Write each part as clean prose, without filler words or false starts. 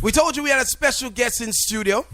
We told you we had a special guest in studio.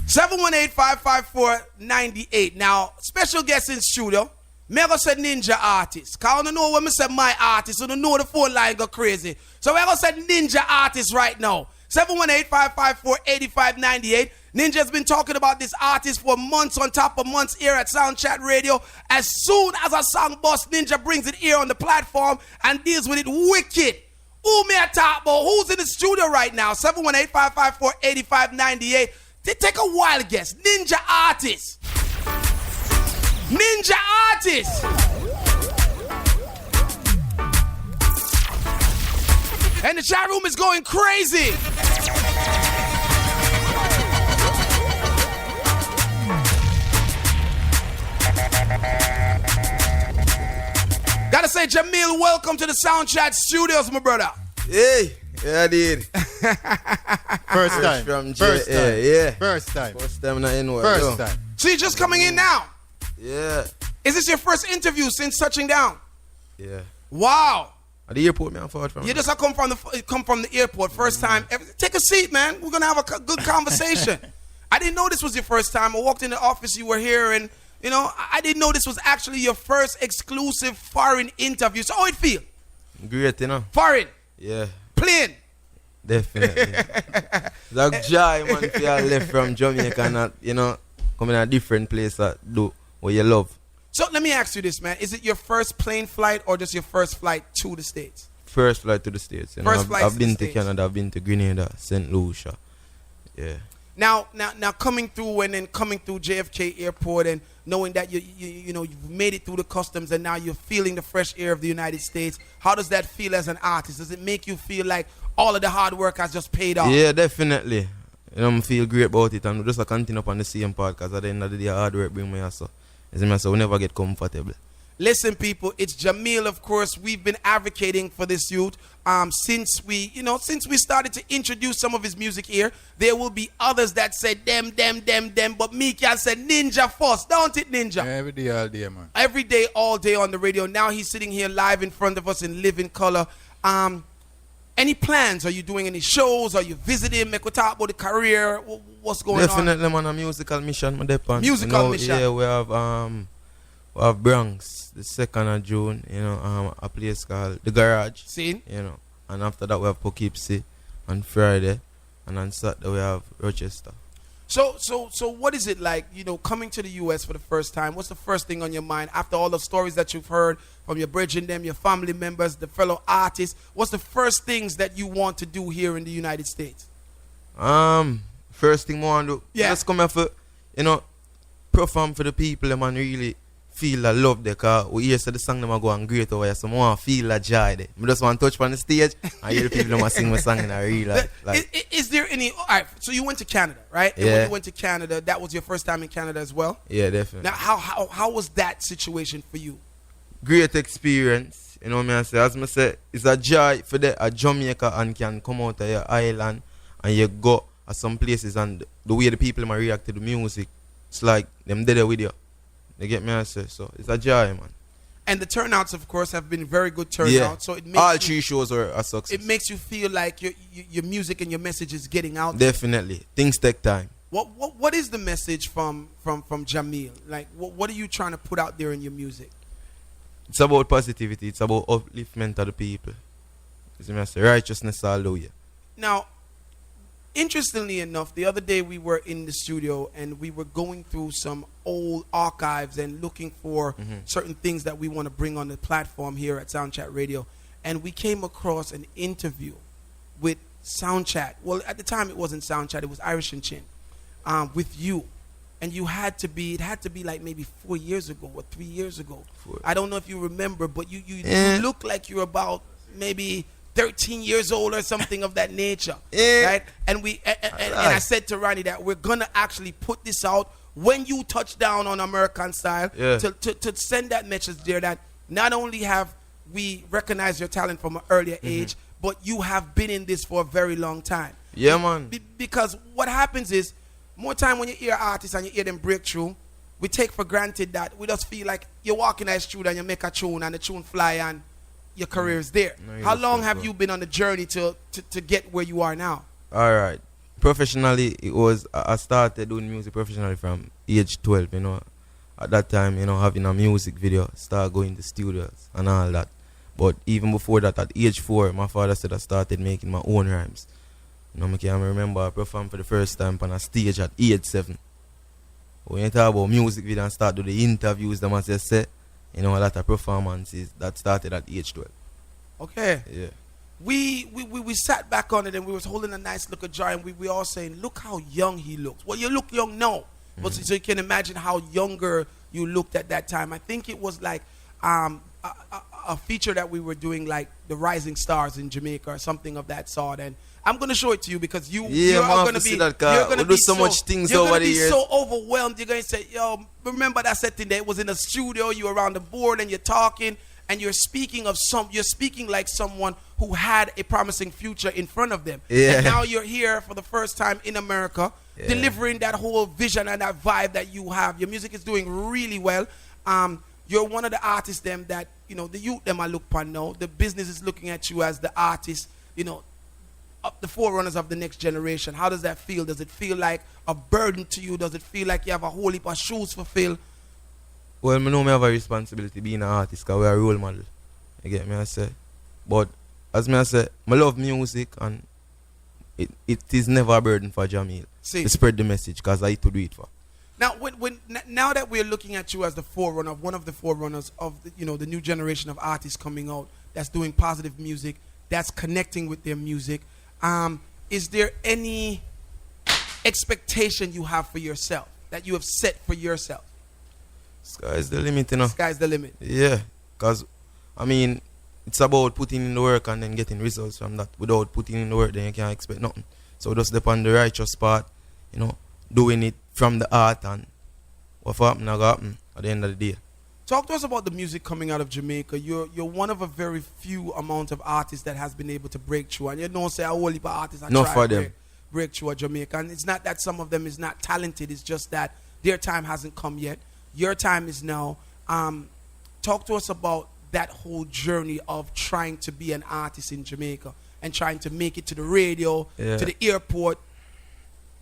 718-554-98. Now, special guest in studio. Mega said ninja artist. Cause I don't know when I said my artist. I don't know the phone line go crazy. So Mega said ninja artist right now. 718-554-8598. Ninja's been talking about this artist for months on top of months here at Soundchat Radio. As soon as a song bust, Ninja brings it here on the platform and deals with it wicked. Who may I talk about? Who's in the studio right now? 718-554-8598. Take a wild guess. Ninja artist. Ninja artist. And the chat room is going crazy. Gotta say, Jahmiel, welcome to the Soundchat Studios, my brother. Hey, yeah, I did. First time. First time. Yeah. First time. First time not in work. First time. So you're just coming in now? Yeah. Is this your first interview since touching down? Yeah. Wow. At the airport, man, forward from. You just come from the airport, first time. Take a seat, man. We're gonna have a good conversation. I didn't know this was your first time. I walked in the office, you were here, and you know, I didn't know this was actually your first exclusive foreign interview. So how it feel? Great, you know. Foreign. Yeah. Plain. Definitely. Like joy, man, if you are left from Jamaica and not, you know, come in a different place that do what you love. So let me ask you this, man. Is it your first plane flight or just your first flight to the States? First flight to the States. You know, I've been to Canada, I've been to Grenada, St. Lucia. Yeah. Now coming through and then coming through JFK Airport and knowing that you know you've made it through the customs and now you're feeling the fresh air of the United States. How does that feel as an artist? Does it make you feel like all of the hard work has just paid off? Yeah, definitely. You know, I feel great about it and just continue up on the same part because at the end of the day, hard work bring me also. So we never get comfortable. Listen, people, it's Jahmiel, of course. We've been advocating for this youth since we started to introduce some of his music here. There will be others that say them, but me can say Ninja first, don't it, Ninja? Yeah, every day, all day, man. Every day, all day on the radio. Now he's sitting here live in front of us in living color. Any plans? Are you doing any shows? Are you visiting? Make we talk about the career. What's going on? Definitely, man, a musical mission, my depend. Musical mission. Yeah, we have Bronx, the 2nd of June, you know, a place called The Garage. Seen? You know, and after that we have Poughkeepsie on Friday, and on Saturday we have Rochester. So what is it like, you know, coming to the U.S. for the first time? What's the first thing on your mind after all the stories that you've heard from your brethren, them, your family members, the fellow artists? What's the first things that you want to do here in the United States? First thing I want to do, just come here for, you know, perform for the people, them, and really feel the love there, because we hear the song them are going great over here, so I want to feel the joy there. I just want to touch on the stage and hear the people them sing my song in a real like. Is there any, all right, so you went to Canada, right? And yeah. when you went to Canada, that was your first time in Canada as well? Yeah, definitely. Now, how was that situation for you? Great experience, you know what I say. As I say, it's a joy for a Jamaica and can come out of your island and you go at some places and the way the people might react to the music, it's like them there with you. They get me, I say. So it's a joy, man. And the turnouts, of course, have been very good turnouts. Yeah. So it makes all 3 shows are a success. It makes you feel like your music and your message is getting out. Definitely. Things take time. What is the message from Jahmiel? Like, what are you trying to put out there in your music? It's about positivity. It's about upliftment of the people. As I say, righteousness all the way. Now, interestingly enough, the other day we were in the studio and we were going through some old archives and looking for certain things that we want to bring on the platform here at Soundchat Radio. And we came across an interview with Soundchat. Well, at the time it wasn't Soundchat, it was Irish and Chin, with you. And it had to be like maybe 4 years ago or 3 years ago. I don't know if you remember, but you look like you're about maybe 13 years old or something of that nature, right? And I said to Ronnie that we're gonna actually put this out when you touch down on American Style, to send that message there that not only have we recognized your talent from an earlier age, but you have been in this for a very long time. Yeah, man. Because what happens is, more time when you hear artists and you hear them break through, we take for granted that we just feel like you're walking down the street and you make a tune and the tune fly and your career is there. How long have you been on the journey to get where you are now? All right. Professionally, I started doing music professionally from age 12, you know. At that time, you know, having a music video, start going to studios and all that. But even before that, at age 4, my father said I started making my own rhymes. You know, I can remember I performed for the first time on a stage at age 7. When you talk about music video and start do the interviews, them as you say, you know, a lot of performances that started at age 12. Okay. Yeah. We sat back on it and we was holding a nice look at Jai, and we all saying, look how young he looks. Well, you look young now. But so you can imagine how younger you looked at that time. I think it was like a feature that we were doing, like the Rising Stars in Jamaica or something of that sort. And I'm going to show it to you because you're going to be, so much things over the years. So overwhelmed. You're going to say, yo, remember that setting there? It was in a studio. You're around the board and you're talking and you're speaking like someone who had a promising future in front of them. Yeah. And now you're here for the first time in America, delivering that whole vision and that vibe that you have. Your music is doing really well. You're one of the artists them that, you know, the youth them I look upon now. The business is looking at you as the artist, you know, the forerunners of the next generation. How does that feel? Does it feel like a burden to you? Does it feel like you have a whole heap of shoes to fill? Well, I know I have a responsibility being an artist because we are a role model. You get me, I say. But as me I say, I love music and it is never a burden for Jahmiel to spread the message because I to do it for. Now, now that we're looking at you as the forerunner, one of the forerunners of the, you know, the new generation of artists coming out that's doing positive music, that's connecting with their music, is there any expectation you have for yourself that you have set for yourself? Sky's the limit, you know. Sky's the limit. Yeah, because I mean, it's about putting in the work and then getting results from that. Without putting in the work, then you can't expect nothing. So just depend on the righteous part, you know, doing it from the heart, and what happen, happen at the end of the day. Talk to us about the music coming out of Jamaica. You're one of a very few amount of artists that has been able to break through, and you don't say a whole heap of artists break through at Jamaica. And it's not that some of them is not talented. It's just that their time hasn't come yet. Your time is now. Talk to us about that whole journey of trying to be an artist in Jamaica and trying to make it to the radio, to the airport,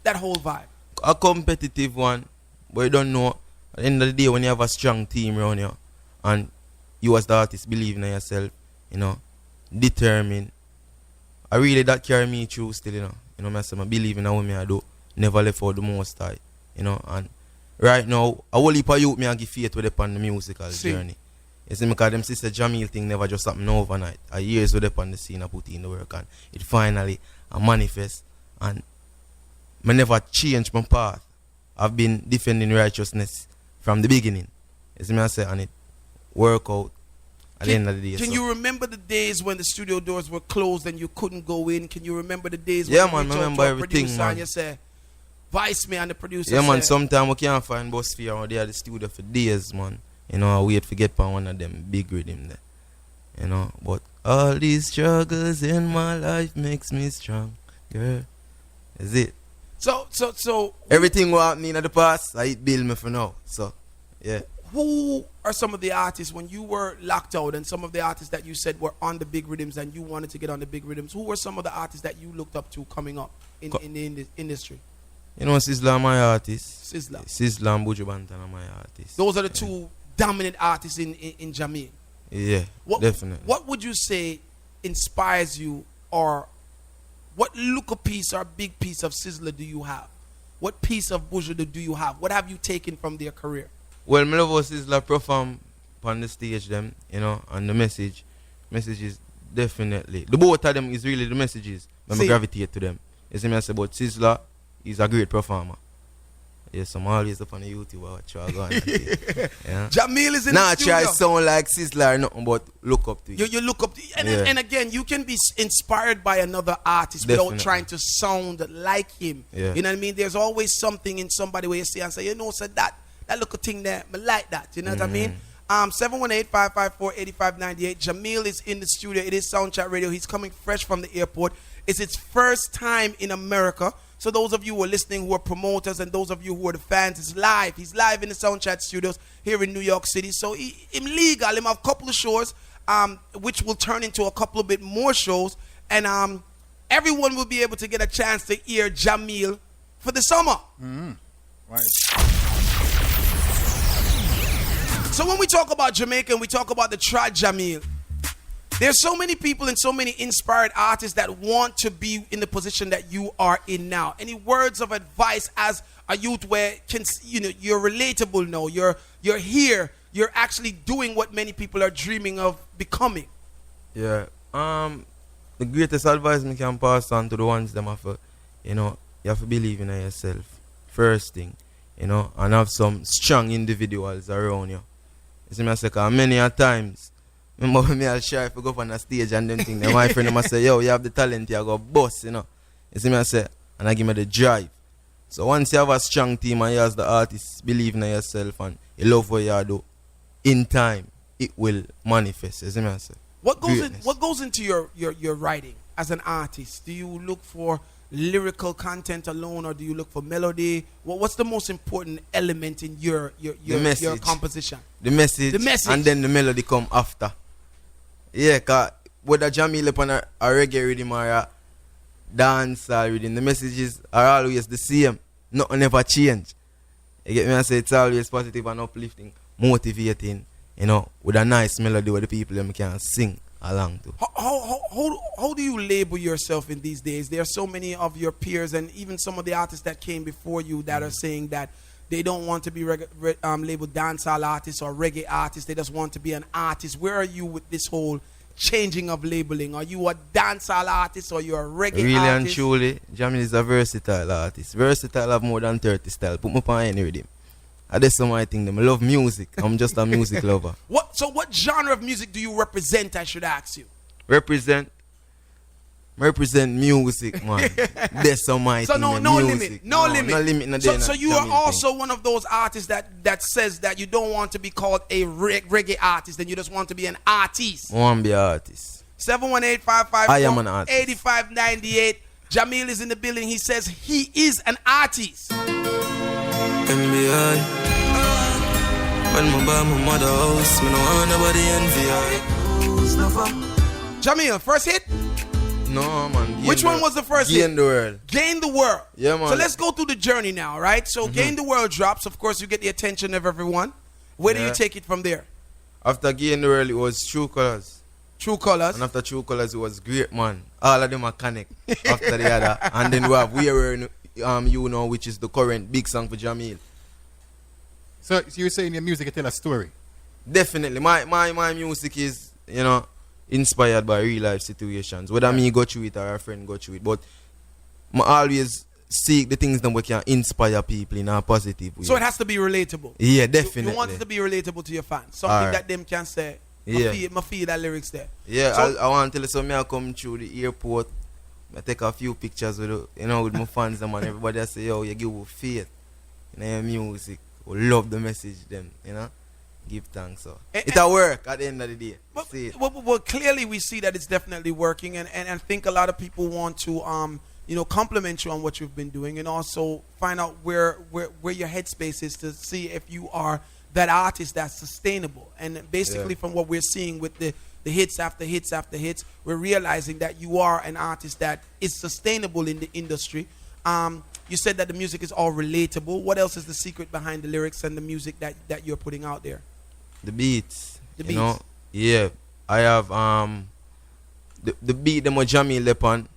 that whole vibe. A competitive one, but you don't know. At the end of the day, when you have a strong team around you and you as the artist believe in yourself, you know, determined, I really that carry me through still, you know. You know, I believe in what I do, never left out the most high, you know. And right now, a whole heap of youth me and give faith with upon the musical journey. You see, because them sister Jahmiel thing never just happened overnight. A years with upon the scene, I put in the work, and it finally manifest. And I never changed my path. I've been defending righteousness from the beginning. You see me I say, and it work out at the end of the day. Can you remember the days when the studio doors were closed and you couldn't go in? Can you remember the days when you man, I remember everything, man. And you say, Vice me and the producer man, sometimes we can't find bus fare out there at the studio for days, man. You know, I wait to get on one of them big rhythm there. You know, but all these struggles in my life makes me strong, girl. Is it? So everything what happening in the past, I build me for now. So, yeah. Who are some of the artists when you were locked out, and some of the artists that you said were on the big rhythms and you wanted to get on the big rhythms? Who were some of the artists that you looked up to coming up in the industry? You know, Sizzla my artist. Sizzla and Buju Banton are my artists. Those are the two dominant artists in Jahmiel. Yeah, definitely. What would you say inspires you, or what look piece or big piece of Sizzla do you have? What piece of Buju do you have? What have you taken from their career? Well, my love Sizzla perform on the stage them, you know, and the message is definitely, the both of them is really the messages when I gravitate to them. You see me I say, but Sizzla is a great performer. Yes, I'm always up on the YouTube watch you go on. Yeah. Jahmiel is in the studio. Not try sound like Sizzla or nothing, but look up to you look up to and again, you can be inspired by another artist without trying to sound like him. Yeah. You know what I mean? There's always something in somebody where you see and say, you know, so that look a thing there, I like that. You know what I mean? 718-554-8598. Jahmiel is in the studio. It is Soundchat Radio. He's coming fresh from the airport. It's his first time in America. So those of you who are listening, who are promoters, and those of you who are the fans, it's live. He's live in the Soundchat studios here in New York City. So him legal. Him have a couple of shows. which will turn into a couple of bit more shows, and everyone will be able to get a chance to hear Jahmiel for the summer. Right. So when we talk about Jamaica and we talk about the trad Jahmiel, there's so many people and so many inspired artists that want to be in the position that you are in now. Any words of advice as a youth where you're relatable now, you're here, you're actually doing what many people are dreaming of becoming? Yeah. The greatest advice I can pass on to the ones them have, you have to believe in yourself. First thing, and have some strong individuals around you. You see me say, cause many a times, remember when I'll shy if I go up on a stage and them thing, then my friend them say, yo, you have the talent, you go boss, You see me say, and I give me the drive. So once you have a strong team and you as the artist believe in yourself and you love what you do, in time it will manifest. You see me say. What goes into your writing as an artist? Do you look for lyrical content alone, or do you look for melody? What's the most important element in your composition? The message, and then the melody come after. Yeah, cause whether Jahmiel upon a reggae rhythm or a dance rhythm, the messages are always the same. Nothing ever change. You get me? I say it's always positive and uplifting, motivating. With a nice melody where the people them can sing along to. How do you label yourself in these days? There are so many of your peers and even some of the artists that came before you that are saying that they don't want to be labeled dancehall artists or reggae artists. They just want to be an artist. Where are you with this whole changing of labeling? Are you a dancehall artist or you're a reggae really artist? And truly, Jahmiel is a versatile artist. Versatile have more than 30 styles. Put me on any rhythm. That's my thing. I love music. I'm just a music lover. What genre of music do you represent, I should ask you? Represent music, man. That's my thing. So no music. limit. No limit. So you are also thing. one of those artists that says that you don't want to be called a reggae artist and you just want to be an artist. I want to be an artist. 718-554-8598. Jahmiel is in the building. He says he is an artist. NBA. When my buy my mother house, me no want nobody envy. Jahmiel, first hit? No, man. Which one was the first hit? Gain the World. Gain the World. Yeah, man. So let's go through the journey now, right? So Gain the World drops. Of course, you get the attention of everyone. Where do you take it from there? After Gain the World, it was True Colors. True Colors. And after True Colors, it was Great Man. All of them are connect after the other. And then we have which is the current big song for Jahmiel. So you're saying your music tell a story? Definitely. My music is, inspired by real life situations. Whether me go through it or a friend go through it. But I always seek the things that we can inspire people in a positive way. So it has to be relatable. Yeah, definitely. You want it to be relatable to your fans. Something that them can say. Yeah. I feel that lyrics there. Yeah, so, I want to tell you something. I come through the airport. I take a few pictures with with my fans and everybody I say, yo, you give faith in your music. We love the message then, give thanks. So it'll work at the end of the day. Well, clearly we see that it's definitely working, and I think a lot of people want to compliment you on what you've been doing, and also find out where your headspace is to see if you are that artist that's sustainable. And basically from what we're seeing with the hits after hits after hits, we're realizing that you are an artist that is sustainable in the industry. You said that the music is all relatable. What else is the secret behind the lyrics and the music that you're putting out there? The beats. The beats. Yeah. I have the beat them with Jahmiel upon,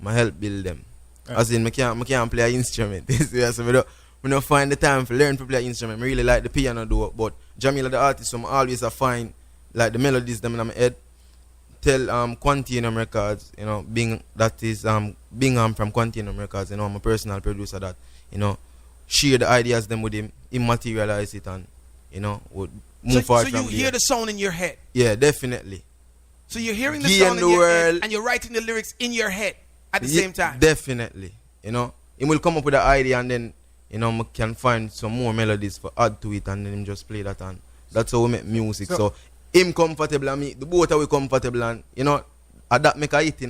I help build them. Right. As in, I can't play an instrument. So we don't find the time to learn to play an instrument. I really like the piano though, but Jahmiel the artist, so I always find like the melodies them in my head. Tell Quantum Records, Bingham from Quantum Records, I'm a personal producer that, share the ideas them with him, materialize it and, would move forward from there. So you hear the sound in your head? Yeah, definitely. So you're hearing the sound in your head and you're writing the lyrics in your head at the same time? Definitely. It will come up with an idea and then, I can find some more melodies for add to it and then just play that and that's how we make music. So him comfortable and me, the both are we comfortable and that make a hit,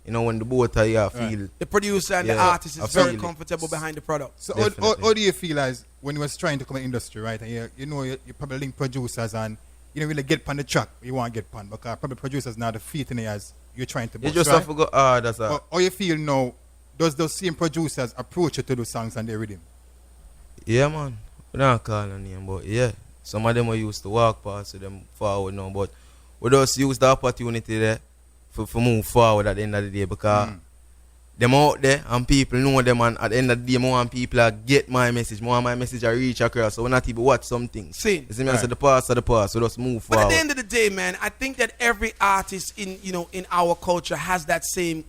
when the both are here feel. The producer and the artist is very comfortable behind the product. So how do you feel as when you was trying to come in industry, right? And you probably link producers and you don't really get on the track you want to get on because probably producers now the feet in it as you're trying to You bust, just right? have to go hard as a... How you feel now, does those same producers approach you to do songs and they rhythm? Yeah, man. We don't call a name, but yeah. Some of them are used to walk past them forward now, but we just use the opportunity there for move forward at the end of the day because them out there and people know them, and at the end of the day more and people are get my message, more and my message are reach across, so we not even watch some things. See, you see me, I said the past are the past, so just move but forward. at the end of the day, man, I think that every artist in our culture has that same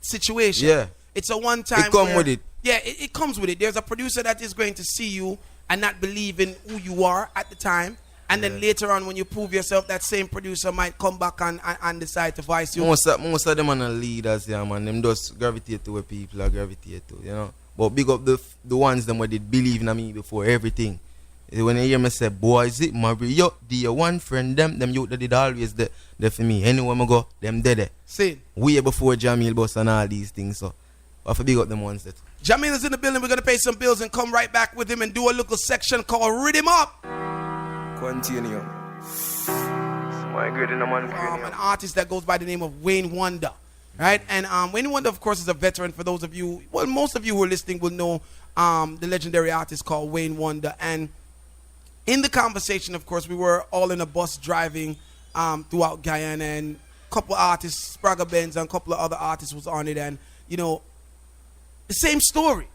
situation. Yeah. It's a one time. It come with it. Yeah, it comes with it. There's a producer that is going to see you and not believe in who you are at the time. And then later on, when you prove yourself, that same producer might come back and decide to voice you. Most of them are not leaders, yeah, man. Them just gravitate to where people are gravitate to, you know. But big up the ones them where did believe in me before everything. When you hear me say, boy, is it Mario? The one friend, them youth that did always there for me. Anywhere I go, them dead. See. Way before Jahmiel bus and all these things, so I have to big up them ones that. Jahmiel is in the building. We're going to pay some bills and come right back with him and do a little section called Rhythm Up. Continue. An artist that goes by the name of Wayne Wonder, right? And Wayne Wonder, of course, is a veteran. For those of you, well, most of you who are listening will know the legendary artist called Wayne Wonder. And in the conversation, of course, we were all in a bus driving throughout Guyana, and a couple of artists, Sprague Benz and a couple of other artists was on it, and you know, the same story.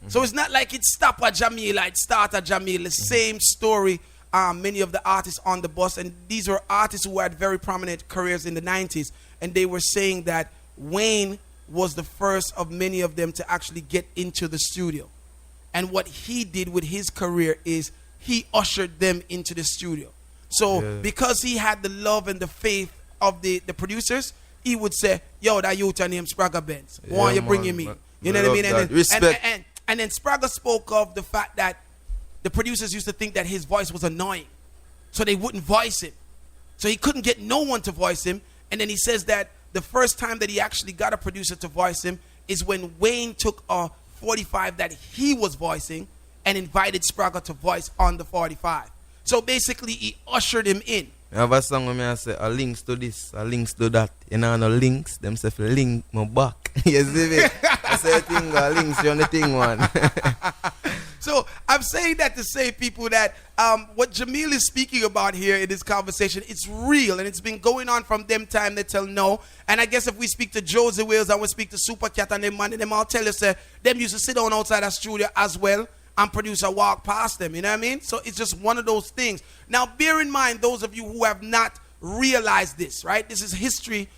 So it's not like it stopped at Jahmiel, it started at Jahmiel. The same story. Many of the artists on the bus, and these were artists who had very prominent careers in the 90s, and they were saying that Wayne was the first of many of them to actually get into the studio. And what he did with his career is he ushered them into the studio. So because he had the love and the faith of the producers, he would say, yo, that youth named Sprague Benz, why you bringing me? You know what I mean? And then Sprague spoke of the fact that the producers used to think that his voice was annoying, so they wouldn't voice him. So he couldn't get no one to voice him. And then he says that the first time that he actually got a producer to voice him is when Wayne took a 45 that he was voicing and invited Sprague to voice on the 45. So basically, he ushered him in. I have a song where I say, a links to this, a links to that. You know, no links, them say, link my back. You see me? I say, thing, links, you're on the thing, one. So I'm saying that to say, people, that what Jahmiel is speaking about here in this conversation, it's real, and it's been going on from them time they tell no. And I guess if we speak to Josie Wills and we speak to Super Cat and them man, them all tell us them used to sit down outside the studio as well and producer walk past them, you know what I mean? So it's just one of those things. Now, bear in mind, those of you who have not realized this, right? This is history,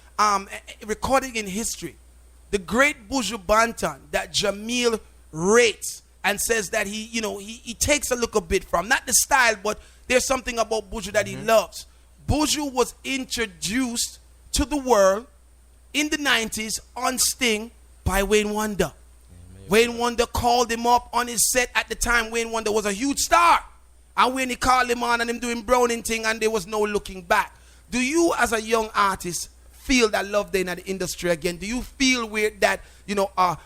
recording in history. The great Buju Banton that Jahmiel rates and says that he takes a little bit from, not the style, but there's something about Buju that he loves. Buju was introduced to the world in the 90s on Sting by Wayne Wonder. Wayne Wonder called him up on his set. At the time, Wayne Wonder was a huge star. And when he called him on and him doing Browning thing, and there was no looking back. Do you, as a young artist, feel that love there in the industry again? Do you feel weird that, a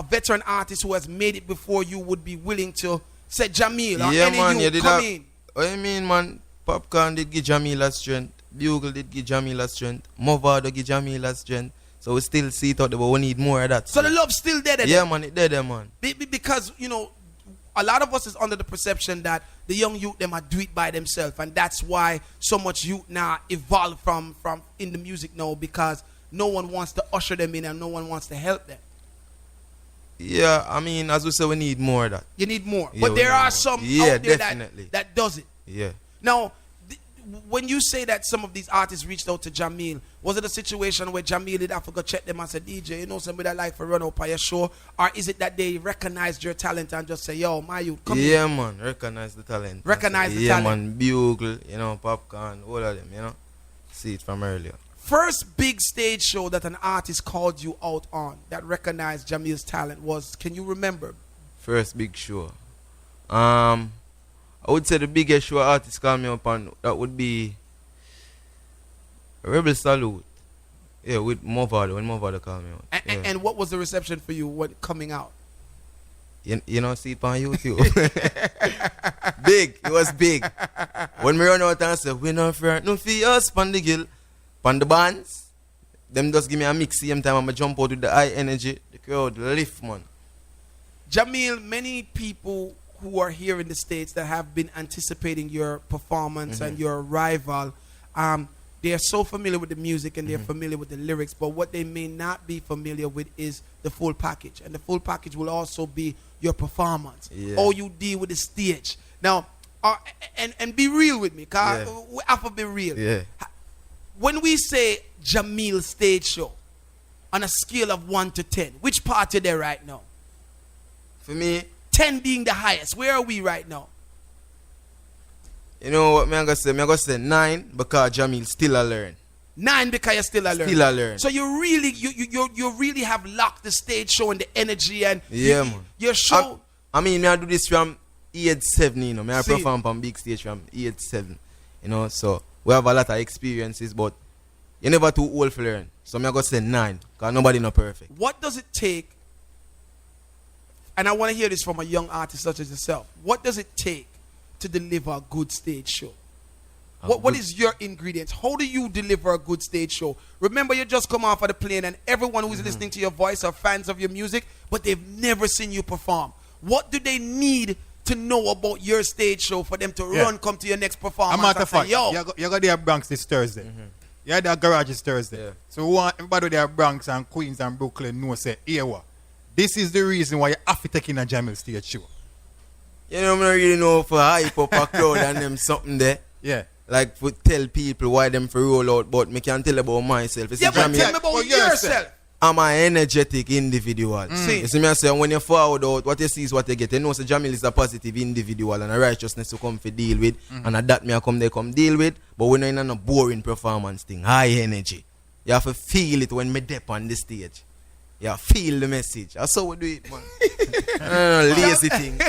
veteran artist who has made it before you would be willing to say Jahmiel or any man, you come in? What you mean, man? Popcorn did give Jahmiel a strength. Bugle did give Jahmiel a strength. Movado give Jahmiel a strength. So we still see it out there, but we need more of that. So the love's still there. Yeah, man, it's there, man. Because, a lot of us is under the perception that the young youth, them are do it by themselves. And that's why so much youth now evolve from in the music now, because no one wants to usher them in and no one wants to help them. Yeah, I mean, as we say, we need more of that. You need more. Yeah, but there are some out there definitely. that does it. Yeah. Now, when you say that some of these artists reached out to Jahmiel, was it a situation where Jahmiel did have to go check them and say, DJ, somebody that like for run up on your show? Or is it that they recognized your talent and just say, yo, my youth, come here? Yeah, man, recognize the talent. Recognize the talent. talent. Yeah, man, Bugle, Popcorn, all of them, See it from earlier. First big stage show that an artist called you out on that recognized Jahmiel's talent was, can you remember? First big show. I would say the biggest show artists call me up on, that would be Rebel Salute. Yeah, with Movado, when Movado called me out. And what was the reception for you when coming out? You know, see it on YouTube. Big. It was big. When we run out and say, we no fear, no fear us, pan the gill, pan the bands. Them just give me a mix same time. I'm jump out with the high energy. The crowd lift, man. Jahmiel, many people who are here in the States that have been anticipating your performance and your arrival, they are so familiar with the music and they're familiar with the lyrics, but what they may not be familiar with is the full package. And the full package will also be your performance. All you deal with the stage. Now, and be real with me, because we have to be real. Yeah. When we say Jahmiel stage show, on a scale of 1 to 10, which part are there right now? For me, 10 being the highest. Where are we right now? you know what I'm going to say? I'm going to say 9 because Jahmiel still a learn. 9 because you're still a learner. Still a learn. So you really have locked the stage show and the energy and man. Your show. I mean, I do this from age 7, you know. I perform on big stage from age 7, you know. So we have a lot of experiences, but you're never too old for learn. So I'm going to say 9 because nobody not perfect. What does it take? And I want to hear this from a young artist such as yourself. What does it take to deliver a good stage show? What is your ingredients? How do you deliver a good stage show? Remember, you just come off of the plane and everyone who is listening to your voice are fans of your music, but they've never seen you perform. What do they need to know about your stage show for them to come to your next performance? A matter of fact, yo, you got there Bronx this Thursday. You had that garage this Thursday. Yeah. So we want everybody there Bronx and Queens and Brooklyn know say, here what? This is the reason why you have to take in a Jahmiel stage show. You know, I don't really know for hype up a crowd and them something there. Yeah. Like for tell people why them for roll out, but me can tell about myself. but tell me about yourself. I'm an energetic individual. See. You see me I say when you forward out, what you see is what you get. You know, so Jahmiel is a positive individual and a righteousness to come for deal with. And that me I come there come deal with. But we're not in a boring performance thing. High energy. You have to feel it when me dip on the stage. Yeah, feel the message. That's how we do it, man. Lazy thing.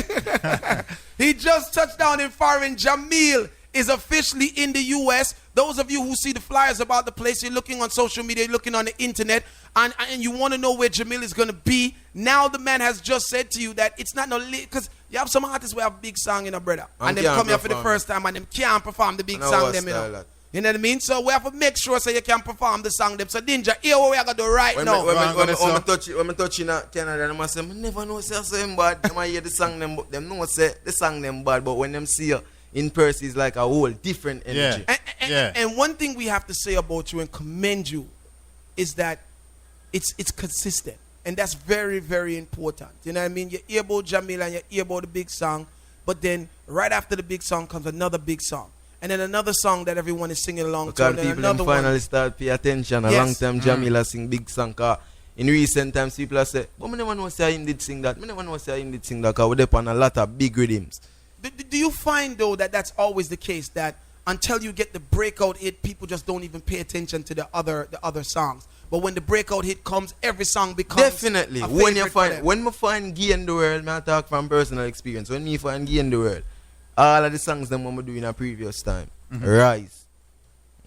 He just touched down in foreign. Jahmiel is officially in the U.S. Those of you who see the flyers about the place, you're looking on social media, you're looking on the internet, and you want to know where Jahmiel is going to be. Now the man has just said to you that it's not no because you have some artists who have big song, you know, brother, and they come here for the first time and them can't perform the big song, them, you know. You know what I mean? So we have to make sure so you can perform the song them. So Danger, here what we are going to do right now. When I touch in Canada, I say, I never know say them bad. Them hear the song them, but them know say the song them bad. But when them see you in person, it's like a whole different energy. And one thing we have to say about you and commend you is that it's consistent. And that's very, very important. You know what I mean? You hear about Jahmiel and you hear about the big song, but then right after the big song comes another big song. And then another song that everyone is singing along because to. People them finally start pay attention. A long time Jahmiel sing big song. In recent times people have said, but I never know say him did sing that. I never know say him did sing that because we're there on a lot of big rhythms. Do you find though that that's always the case, that until you get the breakout hit, people just don't even pay attention to the other songs? But when the breakout hit comes, every song becomes definitely. When me find Gay in the World, I talk from personal experience. When me find Gay in the World, all of the songs them we do in a previous time rise.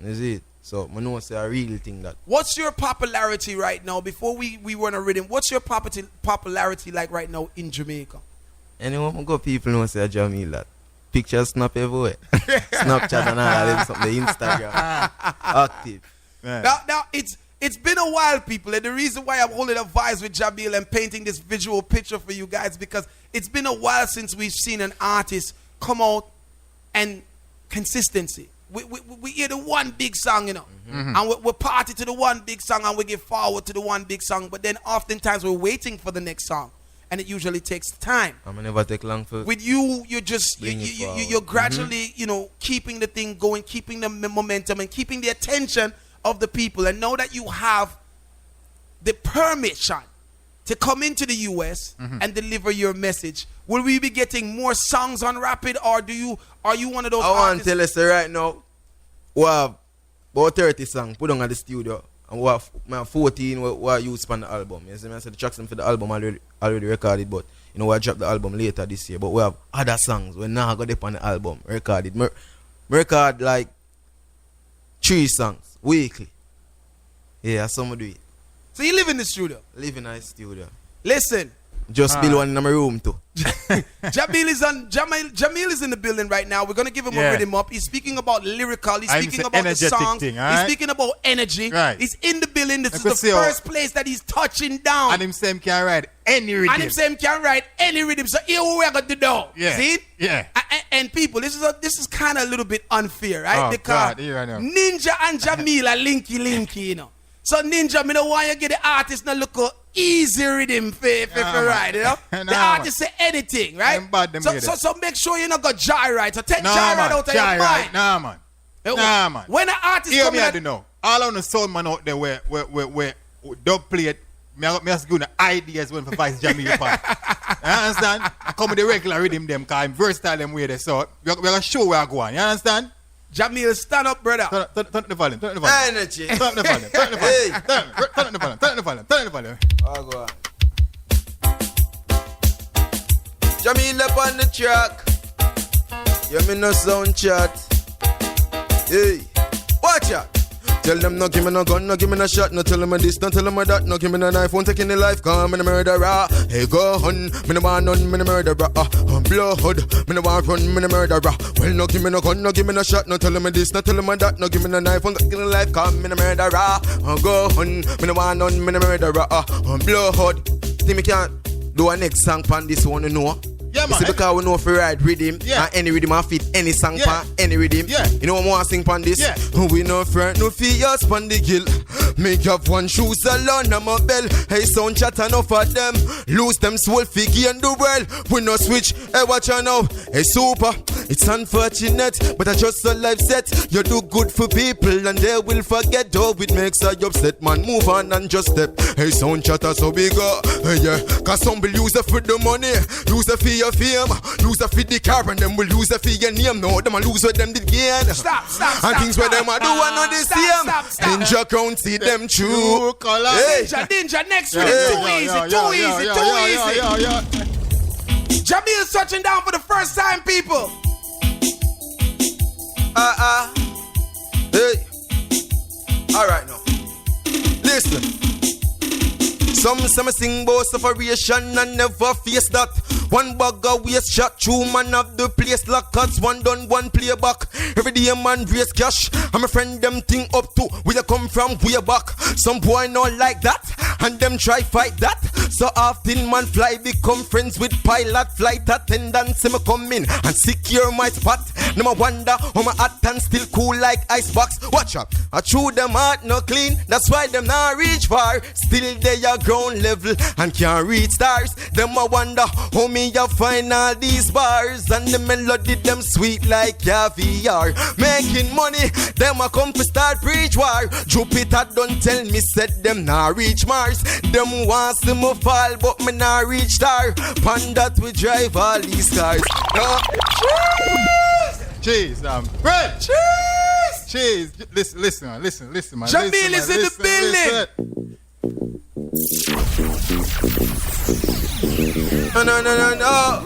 Is it? So I know say a real thing that. What's your popularity right now? Before we run a rhythm, what's your popularity like right now in Jamaica? Anyone I go people know say Jahmiel that. Pictures snap everywhere. Snapchat and all that, something, Instagram. Active. Yeah. Now it's been a while, people, and the reason why I'm holding a vibes with Jahmiel and painting this visual picture for you guys, because it's been a while since we've seen an artist come out and consistency. We hear the one big song, you know, and we party to the one big song and we get forward to the one big song, but then oftentimes we're waiting for the next song, and it usually takes time. I'm gonna never take long for. With you, you're just you're gradually, you know, keeping the thing going, keeping the momentum, and keeping the attention of the people. And know that you have the permission to come into the U.S. and deliver your message. Will we be getting more songs on Rapid, or are you one of those I want to tell us right now, we have about 30 songs put on at the studio, and we have 14 we use on the album. You see me? I said the tracks for the album already recorded, but you know we drop the album later this year. But we have other songs we now got up on the album recorded. We record like 3 songs weekly. Yeah, some do it. So you live in the studio? Live in a studio. Listen, Just build one in my room too. Jahmiel is in the building right now. We're gonna give him a rhythm up. He's speaking about lyrical. He's speaking about the songs. Thing, He's speaking about energy. Right. He's in the building. This is the first place that he's touching down. And him same can ride any rhythm. So here we are going to do. Yeah. See? Yeah. And people, this is kind of a little bit unfair, right? Oh, because God, here I know. Ninja and Jahmiel are linky, you know. So Ninja, me don't want you to get the artist now look easy rhythm for ride, you know? The artist say anything, right? So make sure you not got gyrite. So take gyrite out of your mind. Nah, man. When an artist come in, know. All on the sound man out there where dub play it, me just give the ideas when for Vice Jahmiel part. You understand? I come with the regular rhythm them because I'm versatile them way there. So we're going to show where I go on. You understand? Jahmiel, stand up, brother. Turn up the volume. Energy. Turn up the volume. Turn up the volume. Oh, go on. Jahmiel up on the track. You mean no sound chat. Hey, watch out. Tell them no give me no gun, no give me no shot, no tell them this, no tell them that, no give me no knife, won't take any life, come me no murderer. Hey go on, me no want none, me no murderer. Blood, me no want run, me no murderer. Well no give me no gun, no give me no shot, no tell them this, no tell them that, no give me no knife, won't take any life, come me no murderer. Go on, me no want none, me no murderer. Blood, think me can't do a next song pan this one, you know? Yeah, man. See, because we know if we ride rhythm, and any rhythm and fit any song pan, any rhythm. Yeah. You know what I want to sing pan this? Yeah. We no friend, no fears pan the gill. Make up one shoes alone, I'm a bell. Hey, sound chat enough of them. Lose them soul figure in the world. We no switch, hey, watch you now. Hey, super, it's unfortunate, but I just a life set. You do good for people and they will forget. Oh, it makes you upset, man. Move on and just step. Hey, sound chatter so big, hey, yeah. Cause some will use it for the money, use it for your fame, use it for the car, and them will use it for your name. No, them will lose what them did gain. Stop. And things where them are do are not the same. Ninja can't see them true color. Hey. Ninja next week. Too easy. Jahmiel's touching down for the first time, people. Hey. Alright now. Listen. Some sing about separation and never face that. One bag of waste shot, true man of the place like cuts, one done, one play back. Every day a man raise cash, I'm a friend them thing up to where you come from, way back. Some boy not like that, and them try fight that. So often man fly become friends with pilot, flight attendants. See me come in and secure my spot. Now I wonder how my hot and still cool like icebox. Watch out, I chew them heart no clean, that's why them not reach far. Still they are ground level and can't reach stars. Them I wonder how me you find all these bars, and the melody them sweet like caviar. Making money, them a come to start preach war. Jupiter don't tell me said them not reach Mars. Them want see me fall but me not reach star. Panda we drive all these cars. Cheers, Fred. Cheers. Listen, man. Jahmiel is in the building. No.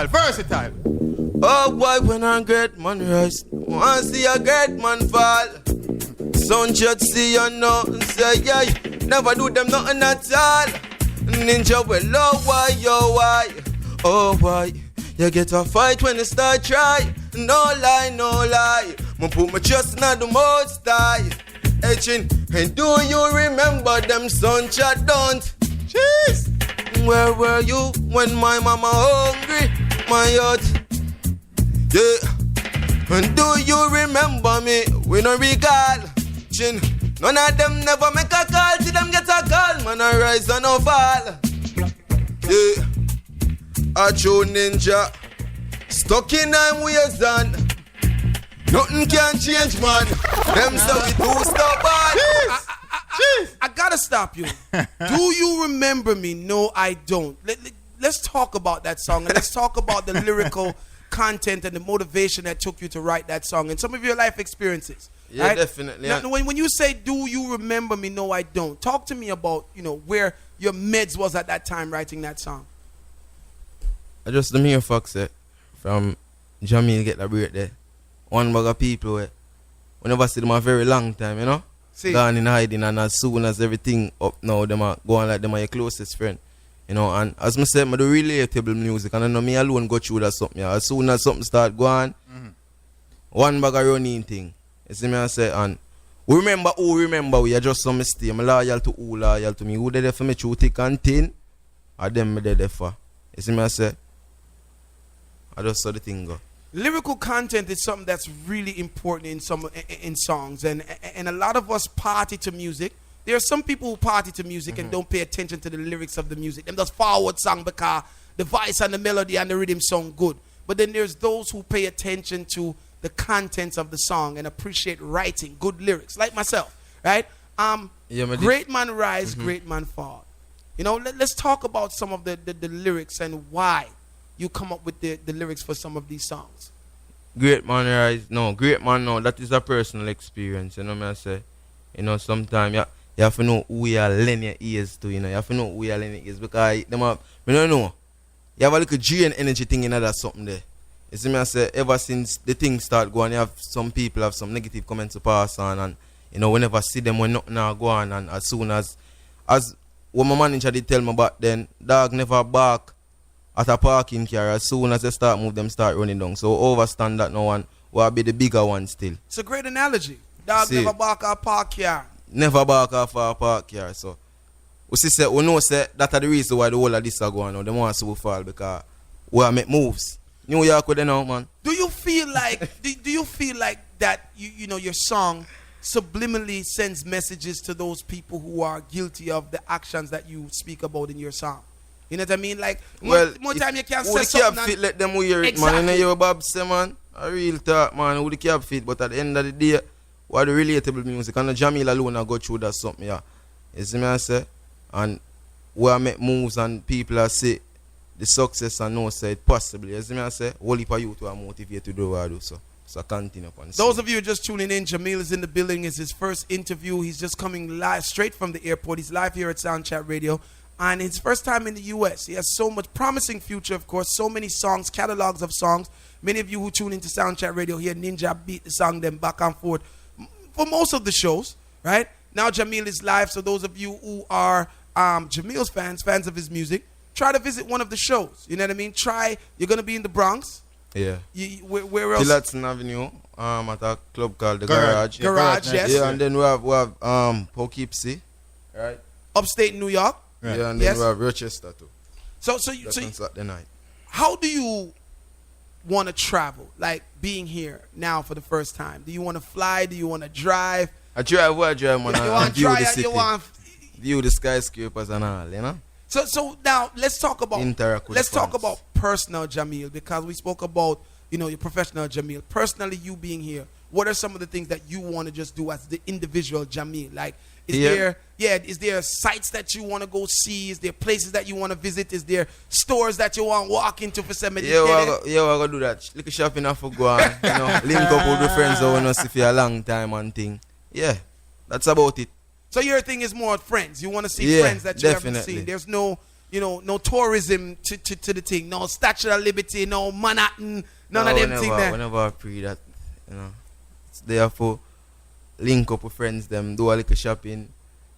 Versatile. Oh boy, when I get man rise, want see a great man fall. Son should see you know, say yeah, never do them nothing at all. Ninja well, oh why, you get a fight when you start try. No lie, man put my trust in the most high. Etching, and do you remember them son chat don't? Jeez. Where were you when my mama hungry? My heart. Yeah. And do you remember me? We no recall. Chin. None of them never make a call. See them get a call. Man, I rise and no fall. Yeah. A true ninja. Stuck in them ways and nothing can change, man. Them say we too stubborn. I gotta stop you. Do you remember me? No, I don't. Let's talk about that song, and let's talk about the lyrical content and the motivation that took you to write that song and some of your life experiences. Yeah, right? definitely. Now, when you say, do you remember me? No, I don't. Talk to me about, where your meds was at that time writing that song. I just the mere fuck set from Jahmiel get that break there. One bag of people we never see them a very long time, you know? gone in hiding, and as soon as everything up now, them are going like them are your closest friend. You know, and as I said, I do relatable music, and I know me alone go through that something. Yeah. As soon as something start going, one bag of running thing. You see me I say, and we remember we are just some mistake. I'm loyal to who loyal to me. Who they there for me through thick and thin, or them me there for. You see me I say, I just saw the thing go. Lyrical content is something that's really important in songs, and a lot of us party to music. There are some people who party to music and don't pay attention to the lyrics of the music. Them just forward song because the voice and the melody and the rhythm sound good. But then there's those who pay attention to the contents of the song and appreciate writing good lyrics, like myself, right? Great man rise, great man fall. You know, let's talk about some of the lyrics and why you come up with the lyrics for some of these songs. Great man rise, great man that is a personal experience, you know what I say. You know, sometimes you have to know who you are lending your ears to, you know. You have to know who you are lending your ears because I don't know. You have a little G and energy thing in that something there. You see me I say, ever since the thing start going, you have some people have some negative comments to pass on, and you know, whenever I see them when nothing now go on, and as soon as what my manager did tell me back then, dog never bark at a parking car. As soon as they start move, them start running down. So overstand that no one will be the bigger one still. It's a great analogy. Dog never bark at a park car. Never bark off a park car. So we know that are the reason why the whole of this are going on. They want to fall because we make moves. New York with them now, man. Do you feel like do you feel like that you know your song subliminally sends messages to those people who are guilty of the actions that you speak about in your song? You know what I mean? Like, more time you can say something. Fit, let them hear it, exactly. Man. You know, Bob say, man, a real talk, man. Who the cap fit, but at the end of the day, what the relatable music. And the Jahmiel alone, I go through that something, yeah. You see me, I say? And where I make moves and people are say the success and know say it possibly. You see me, I say? Only for you to motivate to do what I do, so. So continue upon. Those of you just tuning in, Jahmiel is in the building. It's his first interview. He's just coming live straight from the airport. He's live here at Soundchat Radio. And it's first time in the U.S. He has so much promising future, of course. So many songs, catalogs of songs. Many of you who tune into Soundchat Radio hear Ninja beat the song them back and forth for most of the shows, right? Now Jahmiel is live, so those of you who are Jahmiel's fans of his music, try to visit one of the shows. You know what I mean? You're going to be in the Bronx. Yeah. Where else? Tillotson Avenue, at a club called The Garage. Garage, yes. Yeah, and then we have Poughkeepsie, right? Upstate New York. Right. Yeah, and then we have Rochester too. So that's on Saturday night. How do you want to travel? Like being here now for the first time. Do you want to fly? Do you want to drive? I drive, man. You want to view try the it? city, You want view the skyscrapers and all, you know. So now let's talk about talk about personal Jahmiel, because we spoke about your professional Jahmiel. Personally, you being here, what are some of the things that you want to just do as the individual Jahmiel? Like, is there sites that you want to go see? Is there places that you want to visit? Is there stores that you want to walk into for some we're gonna do that. Little shopping for go on, link up with the friends who want to see for a long time and thing. Yeah, that's about it. So your thing is more friends. You want to see friends that you haven't seen. There's no tourism to the thing. No Statue of Liberty, no Manhattan, none of them things there. Whenever I pray that, it's there for link up with friends, them do a little shopping.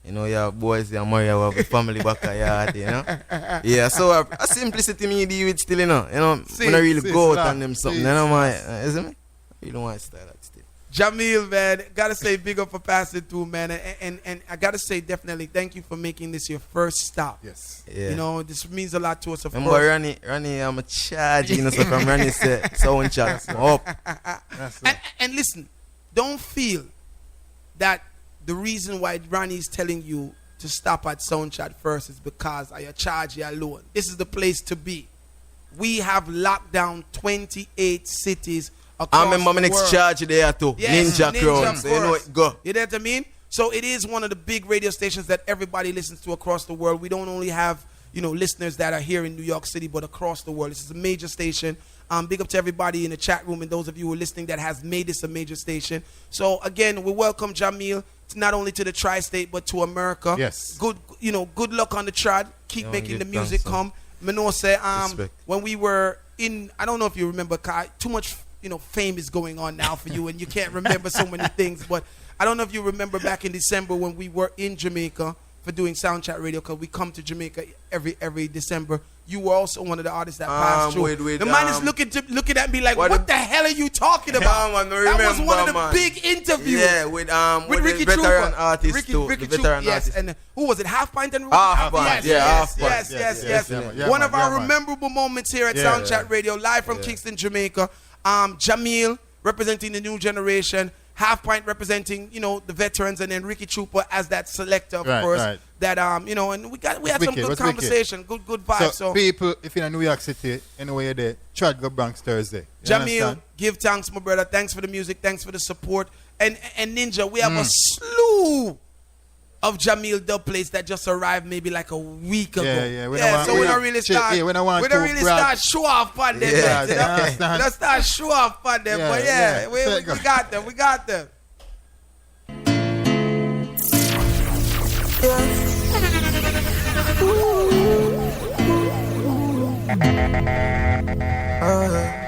Your boys, your Maria, have a family back yard, Yeah, so a simplicity me deal with still, when I really go out on them something, isn't it? You don't want to style that still. Jahmiel, man, gotta say big up for passing through, man, and I gotta say definitely thank you for making this your first stop. Yes. Yeah. This means a lot to us, of course. Remember, Ronnie, I'm a charge, so from Ronnie said, sound chat, up. And listen, don't feel that the reason why Ronnie is telling you to stop at Soundchat first is because I charge you alone. This is the place to be. We have locked down 28 cities across the world. I remember my next charge there too. Yes, Ninja Crown. So you know it go. You know what I mean? So it is one of the big radio stations that everybody listens to across the world. We don't only have listeners that are here in New York City, but across the world. This is a major station. Big up to everybody in the chat room and those of you who are listening that has made this a major station. So again, we welcome Jahmiel not only to the tri-state but to America. Yes. Good luck on the trad. Keep making the music come. Mano say when we were in, I don't know if you remember, Kai, too much fame is going on now for you and you can't remember so many things, but I don't know if you remember back in December when we were in Jamaica for doing Sound Chat Radio, because we come to Jamaica every December. You were also one of the artists that passed through. The man is looking at me like, what the hell are you talking about? Man, that was one of the big interviews. Yeah, with Ricky the veteran Trooper. artist Ricky too. The veteran artist. Yes, and who was it? Half Pint and Half Pint. Yes. One of our memorable moments here at Sound Chat Radio, live from Kingston, Jamaica. Jahmiel representing the new generation. Half Pint representing, the veterans, and then Ricky Trooper as that selector, of course. Right. That and we had some good conversation, good vibes. So people, if you're in New York City, anywhere you're there, try to go Bronx Thursday. Jahmiel, give thanks, my brother. Thanks for the music. Thanks for the support. And Ninja, we have a slew of Jahmiel dub plates that just arrived maybe like a week ago. So we don't really start. We don't really start show off on them. We don't start show off on them. But we got them. We got them. Yeah.